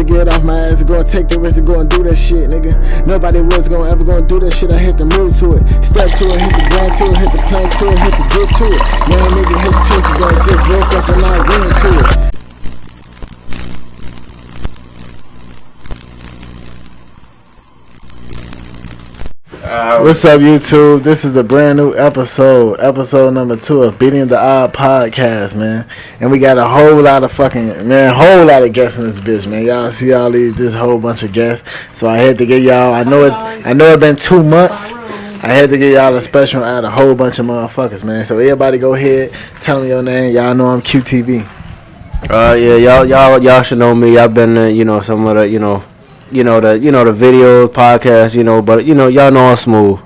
to get off my ass and go and take the risk and go and do that shit, nigga. Nobody was ever gonna do that shit. I hit the move to it, step to it, hit the grind to it, hit the plan to it, hit the get to it. Young nigga hit the tips, gonna just woke up and I went into it. What's up, YouTube? This is a brand new episode number 2 of Beating the Odd podcast, man. And we got a whole lot of guests in this bitch, man. Y'all see all this whole bunch of guests. So I had to get y'all. I know it been 2 months. I had to get y'all a special out of a whole bunch of motherfuckers, man. So everybody go ahead, tell me your name. Y'all know I'm QTV. Yeah, y'all should know me. I've been some of the the video podcast, but y'all know I'm smooth.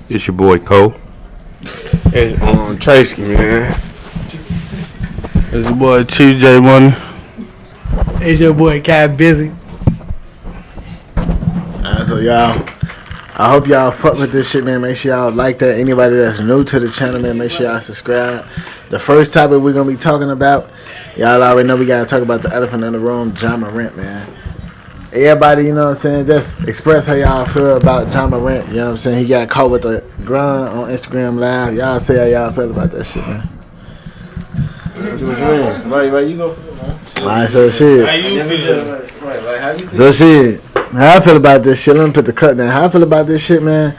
It's your boy Cole. It's Tracy, man. It's your boy TJ Money. It's your boy Cat Busy. So y'all, I hope y'all fuck with this shit, man. Make sure y'all like that. Anybody that's new to the channel, man, make sure y'all subscribe. The first topic we're gonna be talking about, y'all already know we gotta talk about the elephant in the room, Ja Morant, man. Everybody, you know what I'm saying, just express how y'all feel about Ja Morant. You know what I'm saying? He got caught with a grind on Instagram Live. Y'all say how y'all feel about that shit, man. What you mean? Right, you go for it, man. Alright, so shit. How you feel? Right, how you feel? So shit. How I feel about this shit, let me put the cut down. How I feel about this shit, man,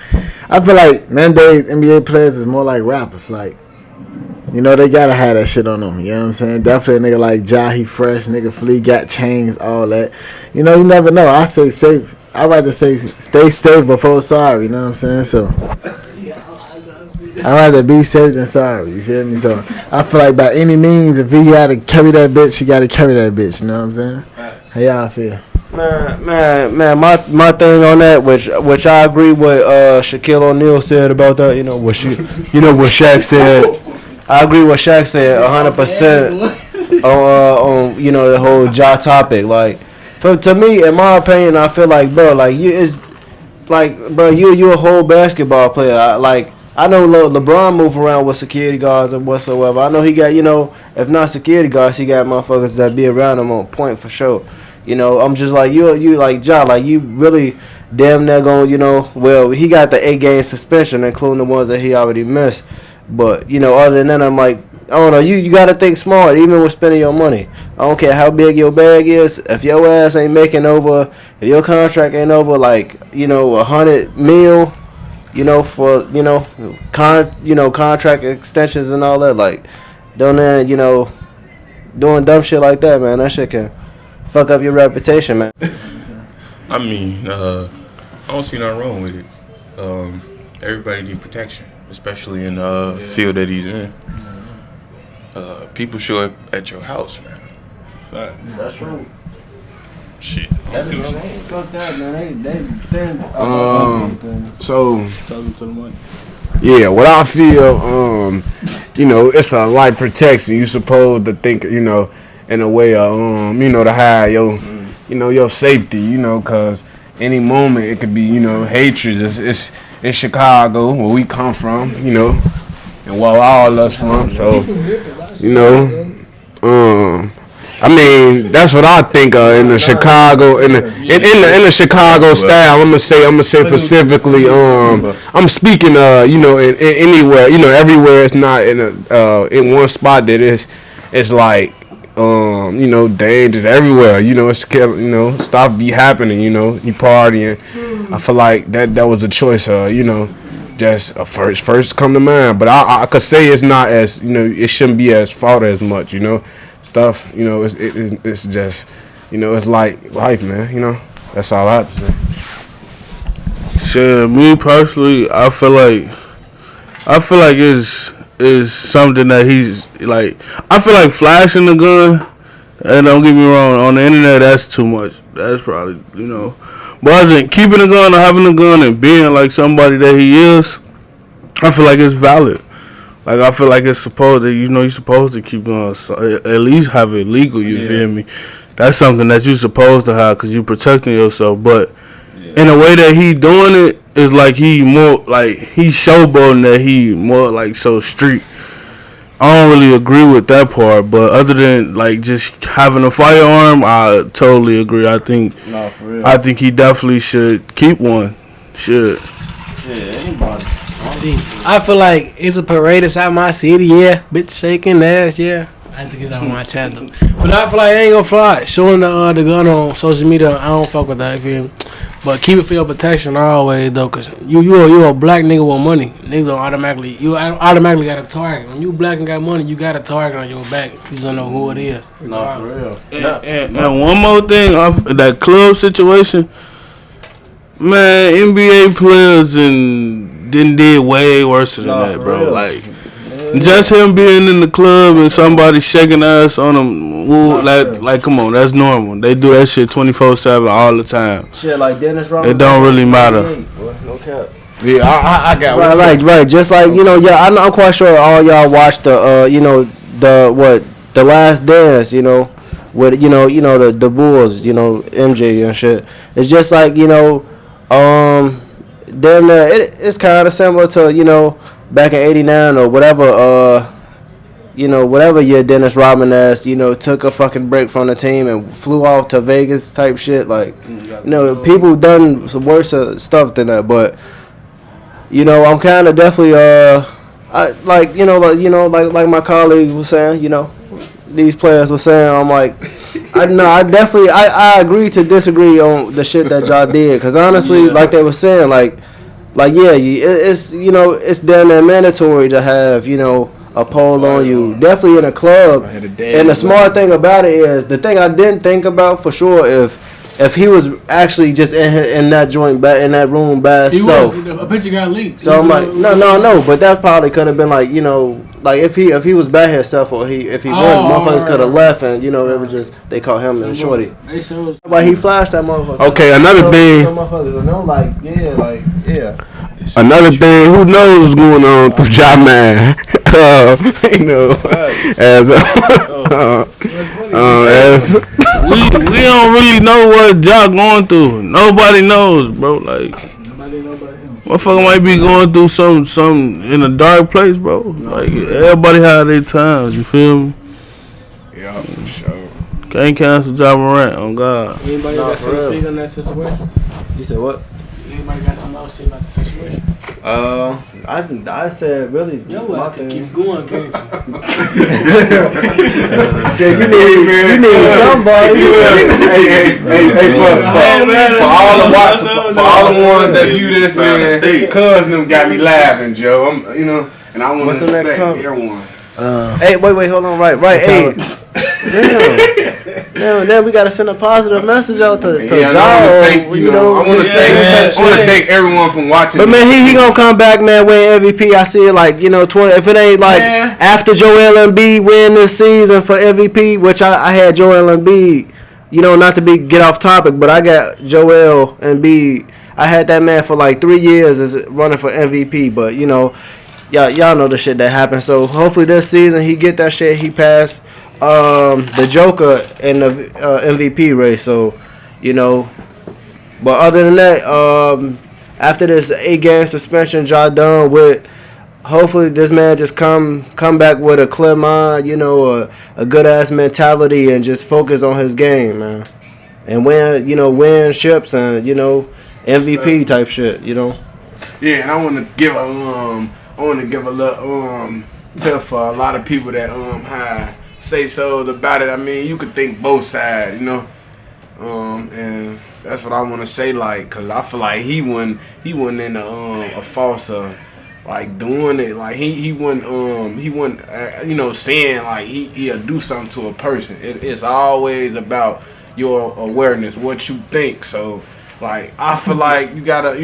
I feel like nowadays NBA players is more like rappers. Like, they gotta have that shit on them. You know what I'm saying? Definitely a nigga like Ja, he fresh. Nigga Flea got chains, all that. You never know. I say safe. I rather say stay safe before sorry. You know what I'm saying? So I rather be safe than sorry. You feel me? So I feel like by any means, if he gotta carry that bitch, he gotta carry that bitch. You know what I'm saying? How y'all feel? Man, my thing on that, which I agree with Shaquille O'Neal said about that. What Shaq said. I agree with what Shaq said 100% on the whole Ja topic. Like, to me, in my opinion, I feel like, bro, like you're a whole basketball player. I know LeBron move around with security guards or whatsoever. I know he got, if not security guards, he got motherfuckers that be around him on point for sure. I'm just like, you like Ja, like you really damn near going, well, he got the 8-game suspension, including the ones that he already missed. But, other than that, I'm like, I don't know, you got to think smart, even with spending your money. I don't care how big your bag is. If your ass ain't making over, if your contract ain't over, like, $100 million, for, contract extensions and all that, like, doing dumb shit like that, man, that shit can fuck up your reputation, man. I mean, I don't see nothing wrong with it. Everybody need protection, especially in the field that he's in. People show up at your house, man. That's true. Shit. That's what I'm saying. Fuck that, man. Yeah, what I feel, it's a life protection. You supposed to think, in a way of, to hide your safety, cause any moment it could be, hatred. It's Chicago, where we come from, and where all us from. So, I mean, that's what I think of in the Chicago, in the Chicago style. I'm gonna say specifically. I'm speaking, in anywhere, everywhere. It's not in one spot that it's like, dangers everywhere. It's stuff be happening. You partying. I feel like that was a choice. Just first come to mind. But I could say it's not as it shouldn't be as fought as much. Stuff. It's just it's like life, man. That's all I have to say. Shit, me personally, I feel like it's something that he's like. I feel like flashing the gun, and don't get me wrong, on the internet that's too much. That's probably But I think keeping a gun or having a gun and being like somebody that he is, I feel like it's valid. Like, I feel like it's supposed to, you're supposed to keep guns. So at least have it legal, you feel me? That's something that you're supposed to have because you're protecting yourself. But in the way that he doing it, is like he more, like, he's showboating that he more, like, so street. I I don't really agree with that part, but other than like just having a firearm, I totally agree. I think he definitely should keep one. Should. Anybody. See, I feel like it's a parade inside my city, yeah. Bitch shaking ass, yeah. I think it's on my channel. But I feel like I ain't gonna fly. Showing the gun on social media, I don't fuck with that, you feel me? But keep it for your protection always, though, because you a black nigga with money. Niggas don't automatically got a target. When you black and got money, you got a target on your back. You just don't know who it is. No, for real. And one more thing, off that club situation, man, NBA players did way worse than that, bro. Real. Like, just him being in the club and somebody shaking ass on him, like, come on, that's normal. They do that shit 24/7 all the time. Shit like Dennis Rodman. It don't really matter. No cap. Yeah, I got right, one. right. Just like yeah, I'm quite sure all y'all watched the Last Dance, with the Bulls, MJ and shit. It's just like then it's kind of similar to back in '89 or whatever. Whatever year Dennis Rodman ass, took a fucking break from the team and flew off to Vegas type shit. Like, people done some worse stuff than that, but I'm kind of definitely like my colleagues was saying, these players were saying, I'm like, I agree to disagree on the shit that y'all did, cause honestly, like they were saying, it's damn near mandatory to have a pole on you, definitely in a club. And the smart thing about it is, the thing I didn't think about for sure, if he was actually just in that joint, in that room by himself. A picture got leaked. So I'm like, no, but that probably could have been like, like if he was by himself or if he wasn't, motherfuckers could have left and it was just they caught him and shorty. But he flashed that motherfucker. Okay, another thing. Some motherfuckers yeah. Another thing, who knows what's going on through J-Man? As we don't really know what Jock going through. Nobody knows, bro. Like, motherfucker might be going through some in a dark place, bro. Like, everybody have their times. You feel me? Yeah, for sure. Can't cancel Ja Morant, on God. Anybody got something to speak on that situation? You said what? Anybody got something else to say about the situation? I said really. Yo, I can keep going, can't you? Shit, you need somebody. For all the ones that view this, man, cuz them got me laughing, Joe. And I want to respect everyone. Hey, wait, hold on, right. Hey, damn, we gotta send a positive message out to y'all. I want to thank everyone for watching. But man, he gonna come back, man, win MVP. I see it like 20. If it ain't like after Joel Embiid win this season for MVP, which I had Joel Embiid. Not to get off topic, but I got Joel Embiid. I had that man for like 3 years as running for MVP, but y'all know the shit that happened. So hopefully this season he get that shit. He passed the Joker in the MVP race. So but other than that, after this 8-game suspension, y'all done with. Hopefully this man just come back with a clear mind, a good ass mentality, and just focus on his game, man, and win ships and MVP type shit, Yeah, and I want to give a little tip for a lot of people that say so about it. I mean, you could think both sides, and that's what I want to say, like, cause I feel like he wasn't in a false like doing it, like he wasn't saying like he'll do something to a person. It's always about your awareness, what you think. So like I feel like you gotta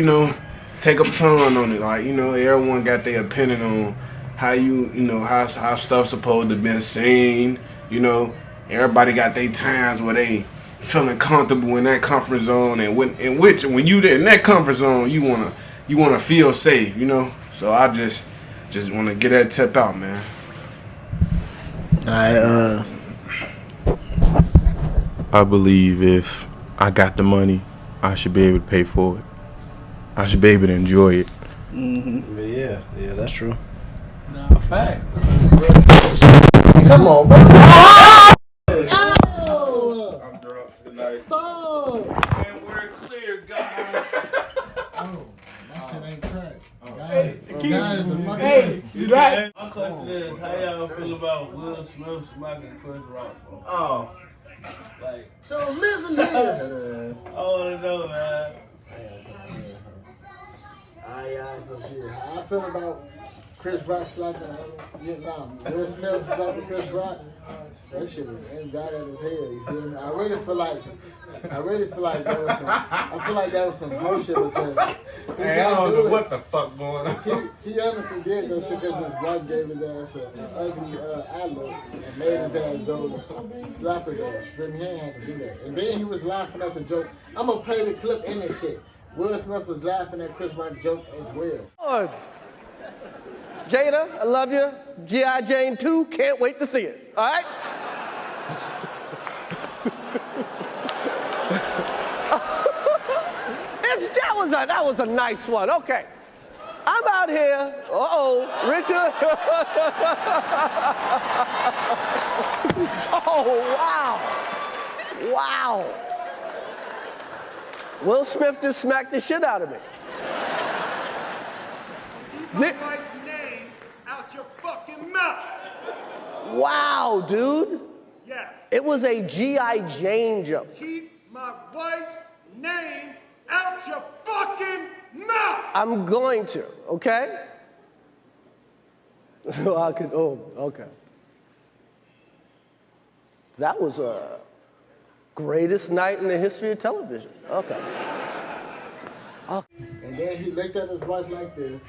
take up time on it. Like everyone got their opinion on how how stuff's supposed to be seen. Everybody got their times where they feeling comfortable in that comfort zone, and when you in that comfort zone, you wanna feel safe. So I just want to get that tip out, man. I believe if I got the money, I should be able to pay for it. I should be able to enjoy it. Yeah, that's true. No, fact. Come on, bro. Oh! I'm drunk tonight. Oh! And we're clear, guys. Oh, that shit ain't crack. God is a fucking. Hey, you right? My question is, how y'all feel about Will Smith smacking Chris Rock, bro? Oh. Like, So listen to this. I wanna know, man. Alright, so shit. How I feel about Chris Rock slapping Will Smith slapping Chris Rock. That shit was indicted as hell. You feel me? I really feel like that was some. I feel like that was some bullshit because Hey, I don't know what the fuck going on. he honestly did that shit because his wife gave his ass an ugly eye look and made his ass go slap his ass. You feel me? He ain't have to do that. And then he was laughing at the joke. I'm gonna play the clip in this shit. Will Smith was laughing at Chris Rock's joke as well. Jada, I love you. G.I. Jane 2, can't wait to see it. All right? That was a nice one. Okay. I'm out here. Richard. Oh, wow. Wow. Will Smith just smacked the shit out of me. Keep my wife's name out your fucking mouth. Wow, dude. Yes. It was a G.I. Jane joke. Keep my wife's name out your fucking mouth. I'm going to, okay? Okay. That was a greatest night in the history of television. Okay. And then he looked at his wife like this.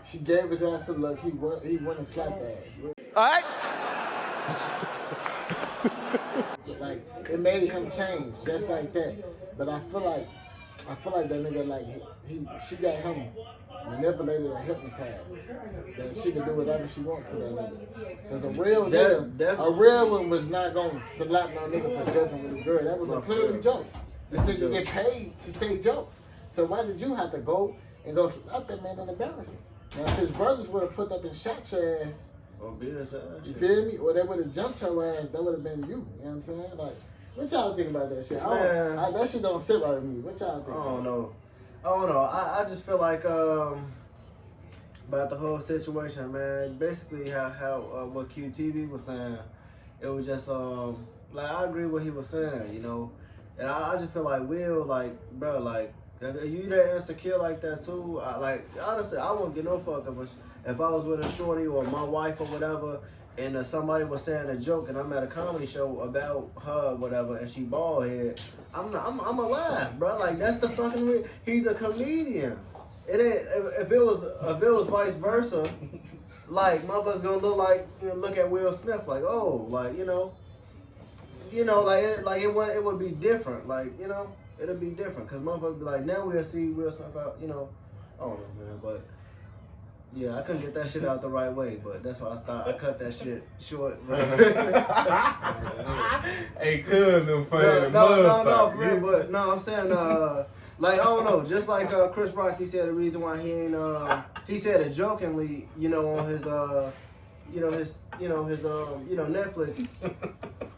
She gave his ass a look. He went and slapped the ass. All right? Like, it made him change just like that. But I feel like that nigga, like, she got him manipulated or hypnotized. That she could do whatever she wants to that nigga. Because a real one was not going to slap no nigga for joking with his girl. That was a clearly joke. This nigga get paid to say jokes. So why did you have to go and go slap that man and embarrass him? Now, if his brothers would have put up and shot your ass, you feel me? Or they would have jumped your ass, that would have been you. You know what I'm saying? Like, what y'all think about that shit? That shit don't sit right with me. What y'all think? I don't know. I just feel like about the whole situation, man. Basically, how what QTV was saying, it was just like I agree with what he was saying, you know. And I just feel like Will, like, bro, like, if you that insecure like that too, honestly, I wouldn't get no fuck if I was with a shorty or my wife or whatever, and somebody was saying a joke and I'm at a comedy show about her, whatever, and she bald head, I'm a laugh, bro. Like, that's the fucking he's a comedian. It ain't if it was vice versa, like motherfuckers gonna look at Will Smith like, oh, like, you know, like it would be different, like, you know, it'd be different because motherfuckers be like, now we'll see Will Smith out, you know, I don't know, man, but. Yeah, I couldn't get that shit out the right way, but that's why I cut that shit short. Hey, them funny. No, for real, but no, I'm saying, like, I don't know, just like Chris Rock, he said the reason why he ain't, he said it jokingly, you know, on his, Netflix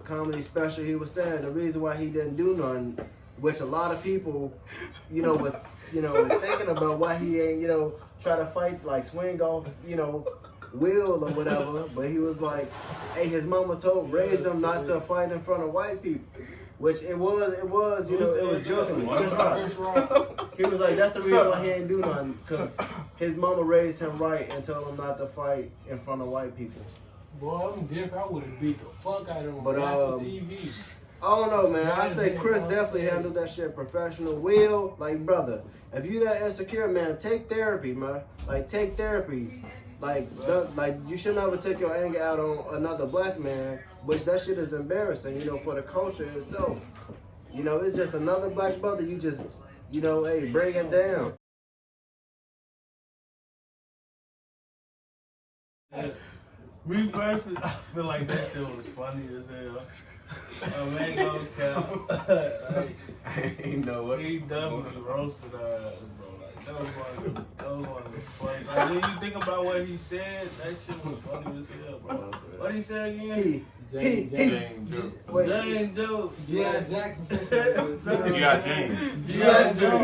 comedy special, he was saying the reason why he didn't do nothing, which a lot of people, you know, was, you know, thinking about why he ain't, you know, try to fight, like, swing off, you know, Will or whatever, but he was like, hey, his mama raised him not to fight in front of white people, which it was, you know, it was joking. He was like, that's the reason why he ain't do nothing, because his mama raised him right and told him not to fight in front of white people. Boy, I'm different. I would have beat the fuck out of him But, on national TV. I don't know, man. I say Chris definitely handled that shit professional. Will, like, brother, if you that insecure, man, take therapy, man. Like, take therapy. Like, you should never take your anger out on another black man, which that shit is embarrassing, you know, for the culture itself. You know, it's just another black brother. You just, you know, hey, bring it down. Me personally, I feel like that shit was funny as hell. Man goes cap. I ain't know what. He definitely roasted her ass, bro. Like, That was one of the funny. Like, when you think about what he said, that shit was funny as hell, bro. What he said again? James Joe. James Joe. G.I. Jackson. G.I. James. G.I. Joe.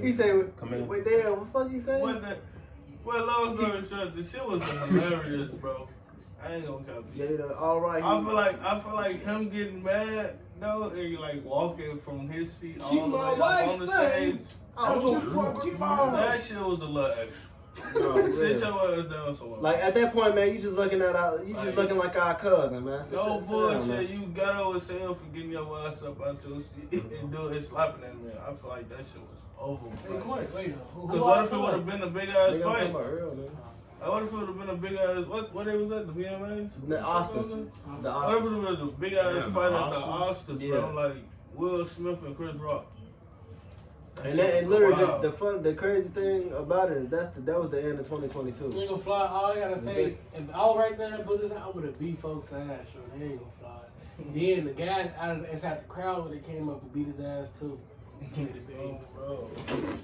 He said, wait there, what the fuck he say? Well, long story short, the shit was hilarious, bro. I ain't gonna count the shit. Jada, all right. I feel like him getting mad though, and like walking from his seat all the way up on the stage. That shit was a little extra. No, sit your ass down somewhere. Like at that point, man, you just looking like our cousin, man. No bullshit. You got over yourself for getting your ass up out your seat and doing it slapping at me. I feel like that shit was over. Wait. Because what if it would have been a big ass fight? What if it would have been a big ass what they was at, the VMAs? The Oscars. What if it was a big ass fight at the Oscars, bro? Like Will Smith and Chris Rock. And literally the crazy thing about it is that was the end of 2022. You ain't gonna fly. All I gotta say, if I was right there in position, I would have beat folks' ass. Sure, they ain't gonna fly. Then the guys inside the crowd when they came up and beat his ass too. Keep it a bean, bro.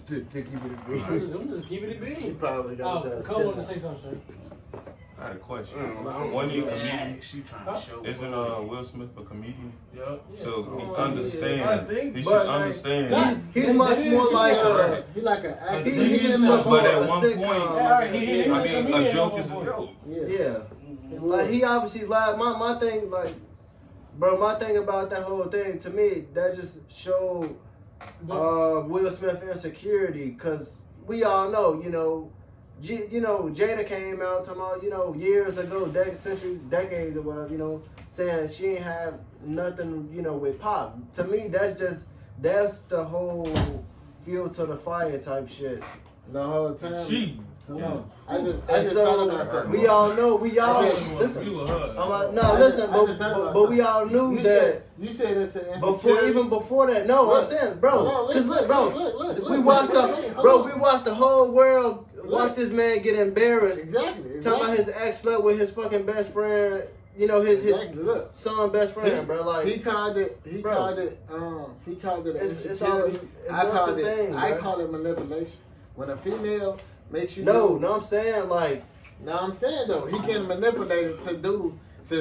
To keep it a bean. I'm just keeping it bean. He probably got his ass. Come on and say something, sir. I had a question. One you comedian. She trying to show. Isn't Will Smith a comedian? Yep. So he understands. He should but, understand. He's much more like he's like an actor. He's much more but at like one a point, I mean, a joke is a joke. Yeah. Like he obviously lied. My thing, like, bro, my thing about that whole thing to me, that just showed Will Smith insecurity, cause we all know, Jada came out talking about, years ago, decades or whatever, saying she ain't have nothing, with Pop. To me, that's the whole fuel to the fire type shit. The whole time. I just thought about something. We all know, listen. But we all knew that. You said it's an insecurity. Even before that, I'm saying, bro, because look, we watched the whole world watch this man get embarrassed. Exactly. Talking about his ex slept with his fucking best friend. His son best friend, bro. Like he called it insecurity. I call it manipulation. When a female makes you I'm saying though, he getting manipulated to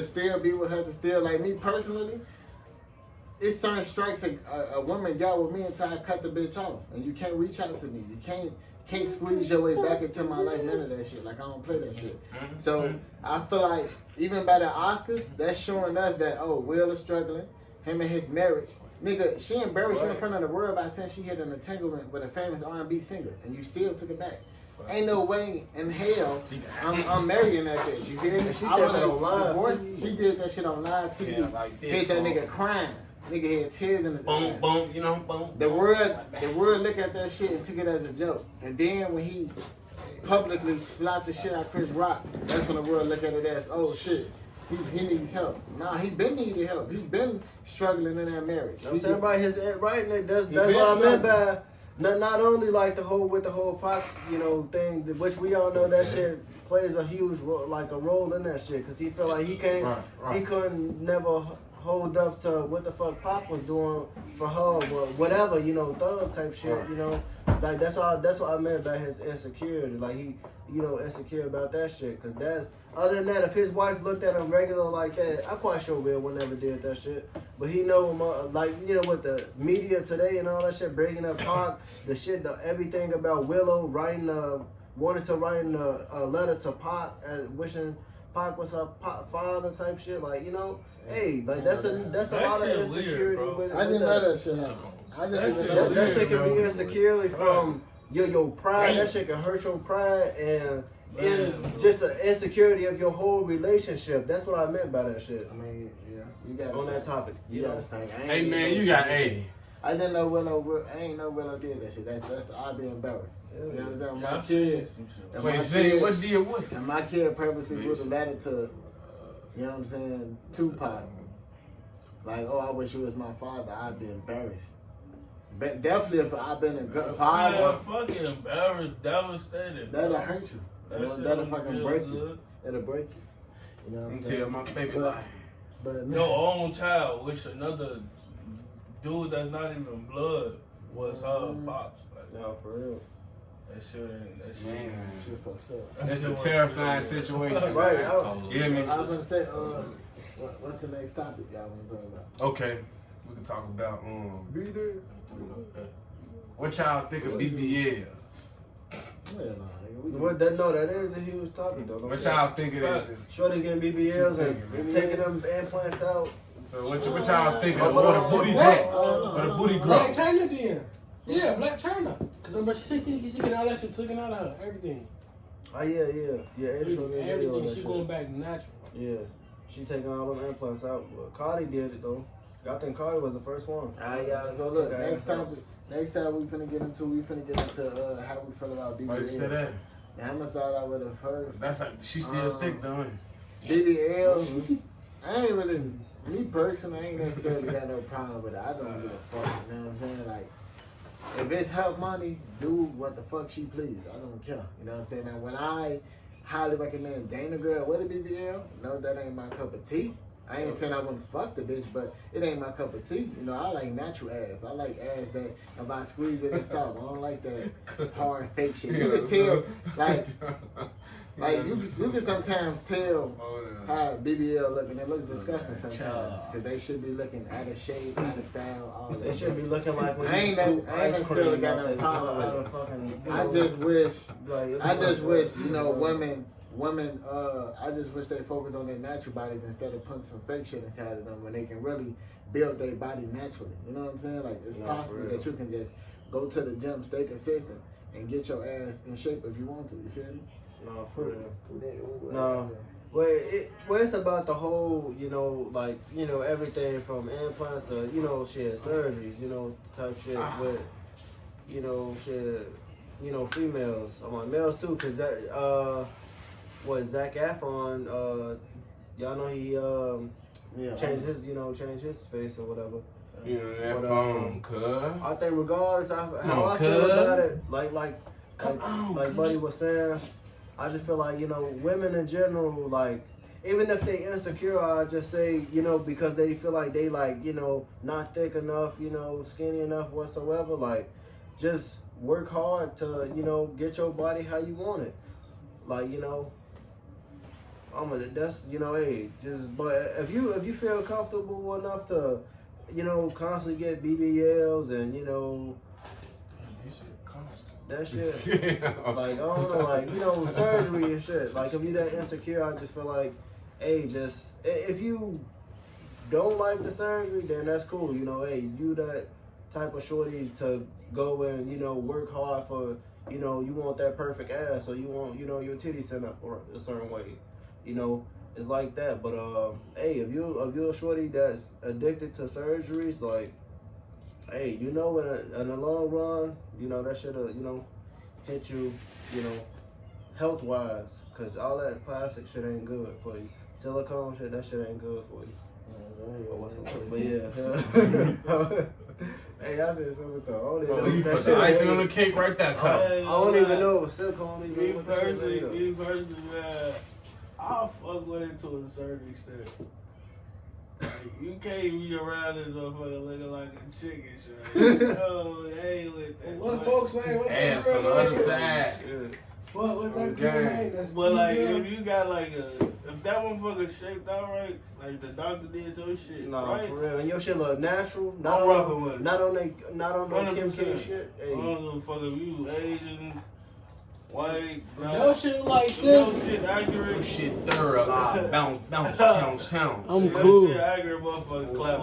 still be with her, to still, like me personally. It's certain strikes a woman got with me until I cut the bitch off, and you can't reach out to me. You can't squeeze your way back into my life. None of that shit. Like, I don't play that shit. So I feel like even by the Oscars, that's showing us that Will is struggling. Him and his marriage. Nigga, she embarrassed you in front of the world by saying she had an entanglement with a famous R&B singer, and you still took it back. Ain't no way in hell I'm marrying that bitch. You feel me? She said that on live TV. She did that shit on live TV. Yeah, like hit that nigga crying. Nigga had tears in his eyes. Boom, boom. The world look at that shit and took it as a joke. And then when he publicly slapped the shit out of Chris Rock, that's when the world look at it as, oh shit, he needs help. Nah, he been needing help. He been struggling in that marriage. I'm saying right, that's what I meant by not only like the whole Pac, thing, which we all know that shit plays a huge role, like a role in that shit, because he felt like he couldn't never hold up to what the fuck Pop was doing for her, or whatever, thug type shit, like that's what I meant by his insecurity, like he, insecure about that shit, because that's, other than that, if his wife looked at him regular like that, I'm quite sure Will never did that shit, but he know, with the media today and all that shit, breaking up Pac, everything about Willow wanted to write a letter to Pac, wishing Pac was her father type shit, like, hey, like that's a lot of insecurity. Weird, I didn't know that shit happened. That shit can be insecurity from your pride. That shit can hurt your pride and just an insecurity of your whole relationship. That's what I meant by that shit. I mean, yeah, you got on that topic. You got a fact. Hey man, you got I didn't know Willow. I ain't know Willow did that shit. I'd be embarrassed. You know what I'm saying? My kids. What did what? And my kid purposely wrote a letter to, Tupac. Like, I wish you was my father. I'd be embarrassed. But definitely, if I've been a good father, I'm fucking embarrassed, devastated. That'll hurt you. That'll fucking break you. It'll break you. You know what I'm saying? Tell my baby lie. But your own child wish another dude that's not even blood was her pops. Like, No, for real. That shit ain't. That shit. Man. Shit fucked up. That's a terrifying situation. Right. You hear me? I was gonna say, what's the next topic y'all want to talk about? Okay, we can talk about Be there. what y'all think of BBLs. What that? No, that is a huge topic though. What y'all think it is? Shorty getting BBLs and taking them implants out. So what y'all think of what a booty grow? What a booty grow? Black China then. Yeah, Black China. Cause I'm she get all that shit taken out of her, everything. Oh yeah. Everything. She going back natural. Yeah, she taking all them implants out. Well, Cardi did it though. I think Cardi was the first one. Alright, y'all. So look, next time we finna get into how we feel about BBL. Why you say that? Now I'm gonna start out with the first. That's like she's still thick though. BBL. I ain't really, me personally, I ain't necessarily got no problem with it. I don't give a fuck. You know what I'm saying? Like, if it's her money, do what the fuck she please. I don't care. You know what I'm saying? Now, when I highly recommend Dana girl with a BBL, no, that ain't my cup of tea. I ain't saying I wouldn't fuck the bitch, but it ain't my cup of tea. You know, I like natural ass. I like ass that if I squeeze it, it's soft. I don't like that hard fake shit. You can tell, like you can sometimes tell how BBL look, and it looks disgusting sometimes because they should be looking out of shape, out of style, all that. They should be looking like when I ain't necessarily got no problem with it. I just wish, you know, women, I just wish they focus on their natural bodies instead of putting some fake shit inside of them when they can really build their body naturally. You know what I'm saying? Like, it's possible that you can just go to the gym, stay consistent, and get your ass in shape if you want to. You feel me? No, for real. No. Well, it's about the whole, you know, like, you know, everything from implants to, you know, shit, surgeries, you know, type shit with, you know, shit, you know, females. I want males too, because that, Zac Efron, y'all know he changed his face or whatever. Yeah, that phone, cuz. I think regardless of how I feel about it, like Buddy was saying, I just feel like, you know, women in general, like, even if they insecure, I just say, you know, because they feel like they, like, you know, not thick enough, you know, skinny enough whatsoever, like, just work hard to, you know, get your body how you want it. Like, you know, that's, you know, hey, but if you feel comfortable enough to, you know, constantly get BBLs and, you know, that shit, like, I don't know, like, you know, surgery and shit. Like, if you that insecure, I just feel like, hey, just, if you don't like the surgery, then that's cool. You know, hey, you that type of shorty to go and, you know, work hard for, you know, you want that perfect ass, or you want, you know, your titties set up a certain way. You know, it's like that. But, hey, if you're a shorty that's addicted to surgeries, like, hey, you know, in the long run, you know, that shit'll, you know, hit you, you know, health-wise, because all that plastic shit ain't good for you. Silicone shit, that shit ain't good for you. But yeah. Hey, I said silicone. You put the icing on the cake right there, cuz. I don't even know if silicone Me personally, man, I'll fuck with it to a certain extent. Like, you can't be around this motherfucker looking like a chicken shit. No, they ain't with that. What folks saying? What Ass on the other side. Fuck with that game. That's But like, if you got like if that motherfucker shaped out right, like the doctor did those shit, nah, right? for real. And your shit look natural. I'm rocking with it. Not on no Kim K shit. I don't give a fuck if you Asian, white, Your shit like your this. shit accurate. Shit thorough, bounce, bounce. I'm cool. That shit accurate, motherfucker. Clap.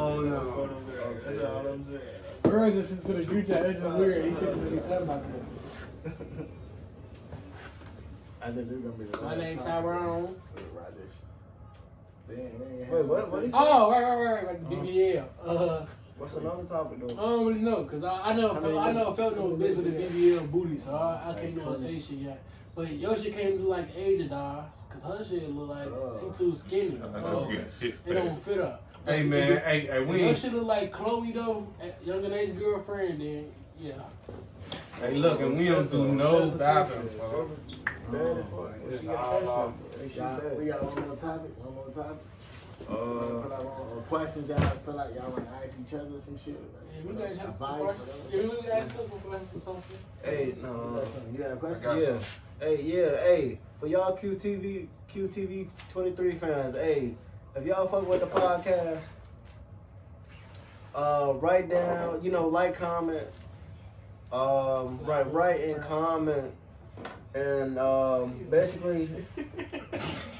That's all I'm saying. Birds listen to the group chat. It's just weird. He said to me talking about that. I think this is gonna be the My last name time. Tyrone. Wait, what? What? Oh, right. BBL. What's another topic though? I don't really know, cause I know I felt no bitch with the BBL booty, so I can't know say shit yet. But your shit can't look like Asia does, cause her shit look like she too skinny. It don't fit her. Hey man, hey, we Your ain't. shit look like Chloe though, Young and Ace girlfriend. Then yeah. Hey, look, and we don't do no bathroom. We got one more topic. Put out questions y'all feel like y'all want to ask each other some shit. Yeah, we got some advice, questions. Yeah, we got some questions or something. Hey, no. You got a question? Yeah. Hey, for y'all QTV 23 fans, hey, if y'all fuck with the podcast, write down, like, comment, write and comment, and basically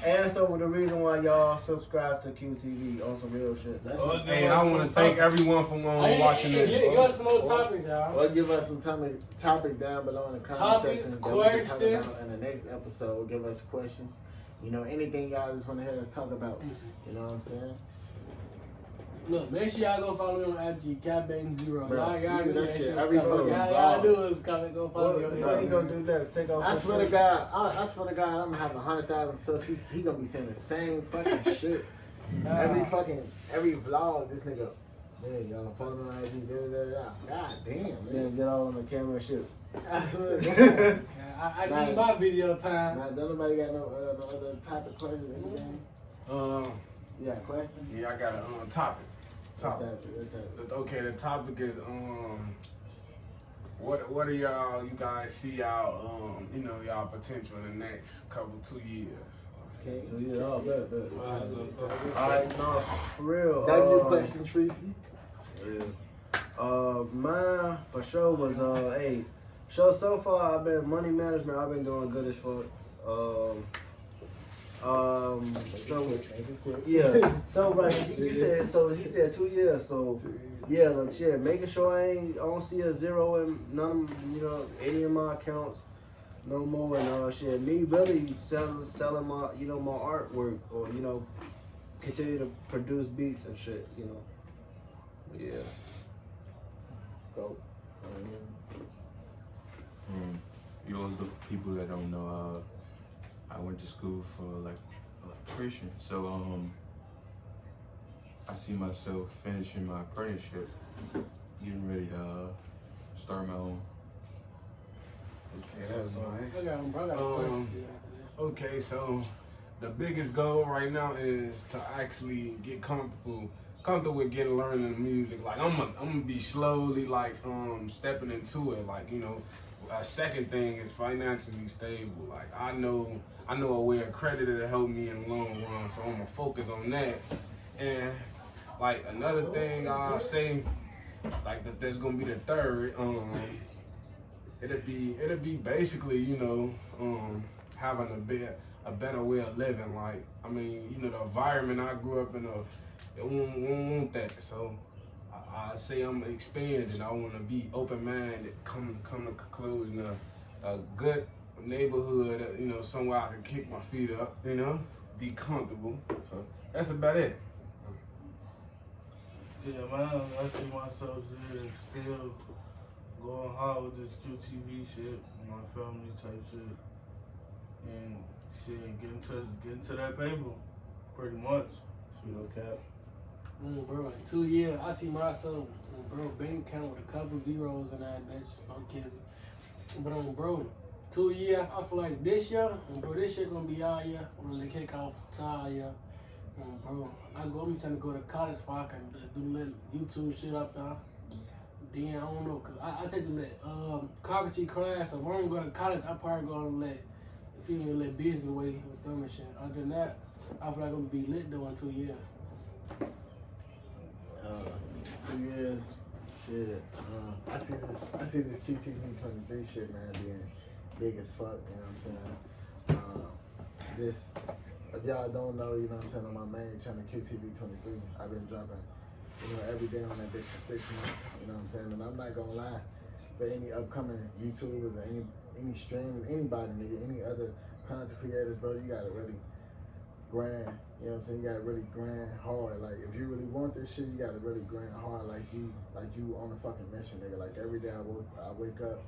answer with the reason why y'all subscribe to QTV on some real shit. Hey, and I want to thank everyone for watching this. Give us some more topics, y'all. Or give us some topics down below in the comment section. Questions. In the next episode, give us questions. Anything y'all just want to hear us talk about. You know what I'm saying? Look, make sure y'all go follow me on IG, CatBang0. Y'all do that shit. Y'all do is comment, go follow me on What you gonna do next? Take off. I swear to God, I'm gonna have 100,000 subs. He gonna be saying the same fucking shit. Every vlog, this nigga, man, y'all follow me on IG, God damn, man. Get all on the camera and shit. I swear to God. I need my video time. Don't nobody got no other type of questions, anything? You got a question? Yeah, I got a topic. Okay, the topic is what are you guys see y'all y'all potential in the next 2 years? Okay. 2 years, bet. Alright, no, for real. That new question, Tracy. Yeah. Mine for sure was so far I've been money management. I've been doing good as fuck. So right, he said 2 years. So yeah, shit, making sure I don't see a zero in none of any of my accounts no more. And shit, me really selling my my artwork, or continue to produce beats and shit. Yeah. Go. Yours, the people that don't know, I went to school for electrician, so I see myself finishing my apprenticeship, getting ready to start my own. Okay, that's nice. Okay, so the biggest goal right now is to actually get comfortable with learning the music. Like I'm gonna be slowly stepping into it. A second thing is financially stable. Like I know a way of credit that'll help me in the long run, so I'm gonna focus on that. And another thing I'll say, that's gonna be the third. It'll be basically having a better way of living. The environment I grew up in, it won't want that. So I say I'm expanding. I want to be open-minded, come to conclusion of a good neighborhood, somewhere I can kick my feet up, be comfortable. So that's about it. Yeah, man, I see myself still going hard with this QTV shit, my family type shit, and shit, getting to that paper, pretty much. Shit, okay. Bro, in 2 years, I see myself, bank account with a couple zeros in that bitch. Kids. But bro, 2 years, I feel like this year gonna be our year. We're gonna kick off to our year. Bro, I'm trying to go to college so I can do little YouTube shit up there. Then I don't know, cause I take a carpentry class, so when I go to college, I probably gonna let business away with them and shit. Other than that, I feel like I'm gonna be lit though in 2 years. 2 years, shit. I see this QTV 23 shit, man, being big as fuck. You know what I'm saying? If y'all don't know, you know what I'm saying, on my main channel, QTV 23, I've been dropping, every day on that bitch for 6 months. You know what I'm saying? And I'm not gonna lie, for any upcoming YouTubers or any streamers, anybody, nigga, any other content creators, bro, you gotta really grind. You know what I'm saying? You gotta really grind hard. Like, if you really want this shit, you gotta really grind hard, like you on a fucking mission, nigga. Like, every day I wake up,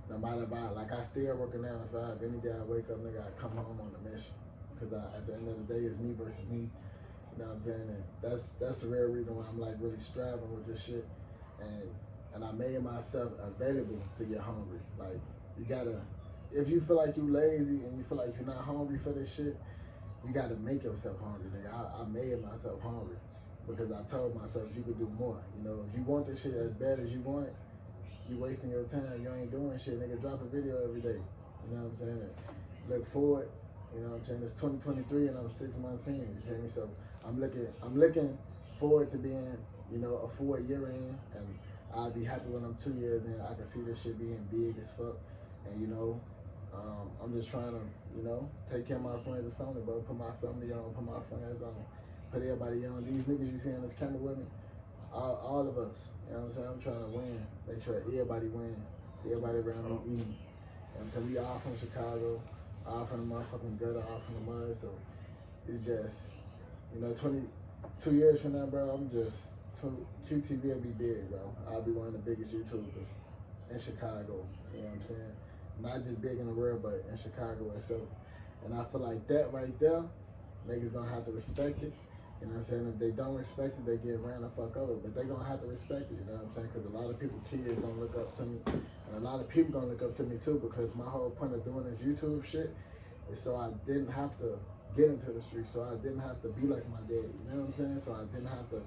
no matter what, I still working 9 to 5. Any day I wake up, nigga, I come home on a mission. Because at the end of the day, it's me versus me. You know what I'm saying? And that's the real reason why I'm really striving with this shit. And I made myself available to get hungry. Like, you gotta, if you feel like you lazy and you feel like you're not hungry for this shit, you got to make yourself hungry, nigga. I made myself hungry because I told myself you could do more. You know, if you want this shit as bad as you want it, you wasting your time. You ain't doing shit, nigga. Drop a video every day. You know what I'm saying? And look forward. You know what I'm saying? It's 2023 and I'm 6 months in. You feel me? So I'm looking forward to being, you know, a 4 year in, and I'll be happy when I'm 2 years in. I can see this shit being big as fuck, and you know, I'm just trying to, you know, take care of my friends and family, bro. Put my family on, put my friends on, put everybody on. These niggas you see on this camera with me, all of us. You know what I'm saying? I'm trying to win. Make sure everybody win. Everybody around me eating. You know what I'm saying? We all from Chicago, all from the motherfucking gutter, all from the mud. So it's just, you know, 22 years from now, bro, I'm just, QTV will be big, bro. I'll be one of the biggest YouTubers in Chicago. You know what I'm saying? Not just big in the world, but in Chicago itself. And I feel like that right there, niggas gonna have to respect it. You know what I'm saying? If they don't respect it, they get ran the fuck over. But they gonna have to respect it, you know what I'm saying? Because a lot of people, kids gonna look up to me. And a lot of people gonna look up to me too, because my whole point of doing this YouTube shit is so I didn't have to get into the streets, so I didn't have to be like my daddy, you know what I'm saying? So I didn't have to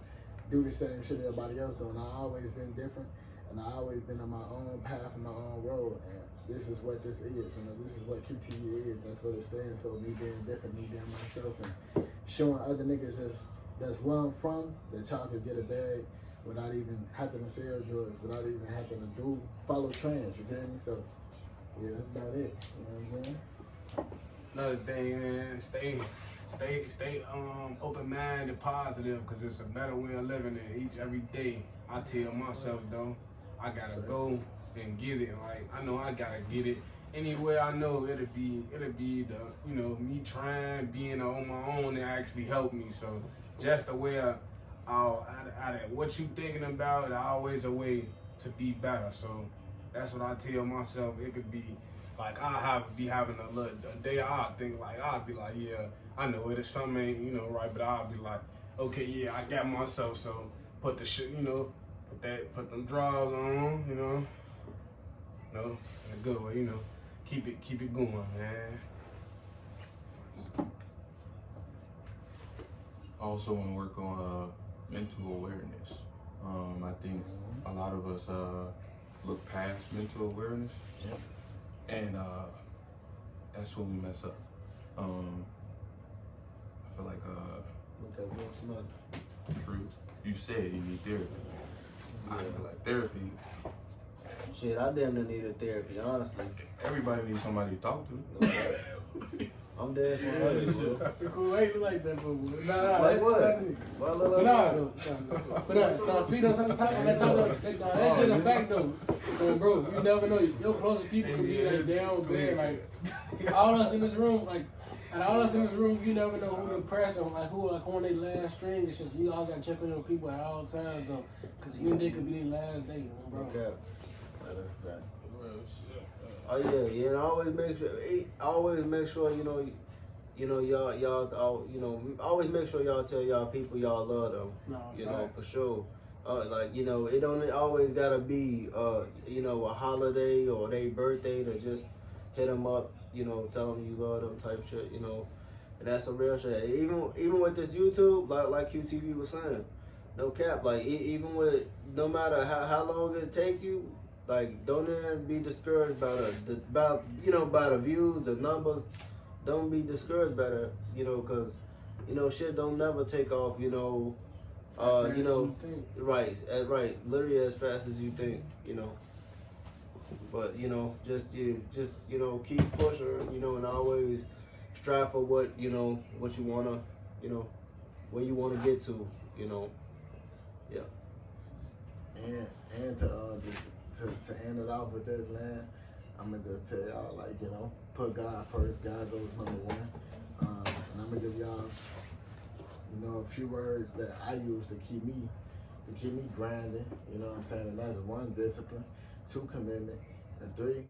do the same shit everybody else doing. I always been different, and I always been on my own path and my own road, and this is what this is, you know, this is what QTV is, that's what it stands for, me being different, me being myself, and showing other niggas that's where I'm from, that y'all could get a bag without even having to sell drugs, without even having to follow trends, you feel me? So, yeah, that's about it, you know what I'm saying? Another thing, man, stay open-minded, positive, because it's a better way of living than every day. I tell myself, though, I gotta go and get it. Like, I know I gotta get it. Anywhere I know it'll be the, you know, me trying, being on my own, and actually help me. So just the way out of what you thinking about, there's always a way to be better. So that's what I tell myself. It could be like I'll be having a day I'll think like, I'll be like, yeah, I know it is something ain't, you know, right, but I'll be like, okay, yeah, I got myself, so put the shit, you know, put them drawers on, you know, in a good way, you know, keep it going, man. I also want to work on mental awareness. I think a lot of us look past mental awareness, and that's where we mess up. I feel like true. You said you need therapy. I feel like therapy. Shit, I damn near needed therapy, honestly. Everybody needs somebody to talk to. I'm dead serious. Cool, ain't like that, bro. Nah, like what? But speed on top that shit a fact though. So, bro, you never know. Your closest people could be like down bad. Like all us in this room, you never know who the person, like who on their last string. It's just you all gotta check on your people at all times though, because any day could be their last day, bro. Okay. That's a fact. Oh yeah, and always make sure y'all always make sure y'all tell y'all people y'all love them. No, you know, for sure. Like, you know, it don't always gotta be you know, a holiday or their birthday to just hit them up, you know, tell them you love them type shit, you know. And that's a real shit. Even with this YouTube, like QTV was saying, no cap, like even with, no matter how long it take you, like, don't even be discouraged by the views, the numbers. Don't be discouraged by that, you know, because, you know, shit don't never take off, you know, you know, right, literally as fast as you think, you know. But, you know, just you know, keep pushing, you know, and always strive for what you wanna, you know, where you wanna get to, you know, yeah. And to end it off with this, man, I'm gonna just tell y'all, like, you know, put God first. God goes number one. And I'm gonna give y'all, you know, a few words that I use to keep me grinding. You know what I'm saying? And that's 1, discipline; 2, commitment; and 3,